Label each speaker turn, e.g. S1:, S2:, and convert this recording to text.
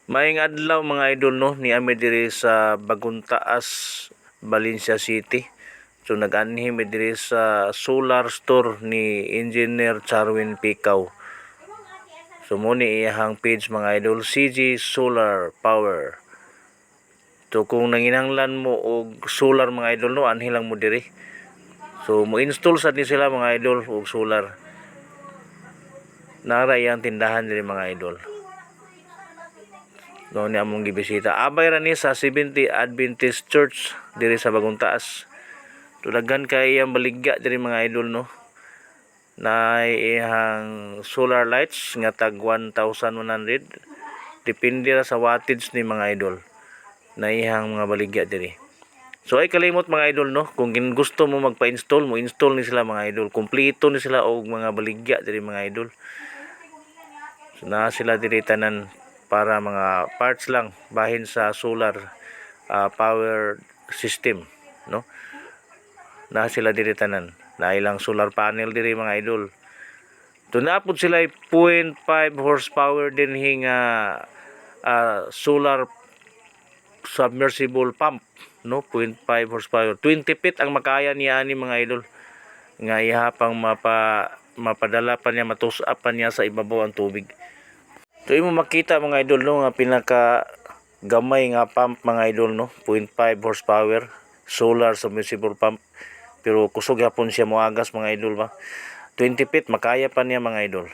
S1: Maayong adlaw mga idol no, ni ami diri sa Baguntaas, Valencia City. So nag-anhi mi diri sa solar store ni Engineer Charwin Picaw. So mo ni iyahang page mga idol, CG Solar Power. So kung nanginahanglan mo og solar mga idol no, anhi lang mo diri. So mo install sad ni sila mga idol og solar. Nara iyang tindahan diri mga idol. No ni among gibisita. Abay ra ni sa 70 Adventist Church diri sa Baguntaas. Tulagan kay iyang baligya diri mga idol no. Na iyang solar lights nga tag 1,100. Depende ra sa wattage ni mga idol. Na iyang mga baligya diri. So ay kalimot mga idol no, kung gusto mo magpa-install, mo install ni sila mga idol. Kumpleto ni sila og mga baligya diri mga idol. So na sila diri tanan para mga parts lang bahin sa solar power system no. Na sila diri tanan. Na ilang solar panel diri mga idol. Tunapod sila 0.5 horsepower din hinga solar submersible pump no, 0.5 horsepower. 20 feet ang makaya niya ani mga idol. Nga ihapang mapadala pa niya, matusap pa niya sa ibabaw ang tubig. So imo makita mga idol no, nga pinaka gamay nga pump mga idol no, 0.5 horsepower solar submersible pump. Pero kusog yapon siya moagas mga idol ba. 20 feet makaya pa niya mga idol.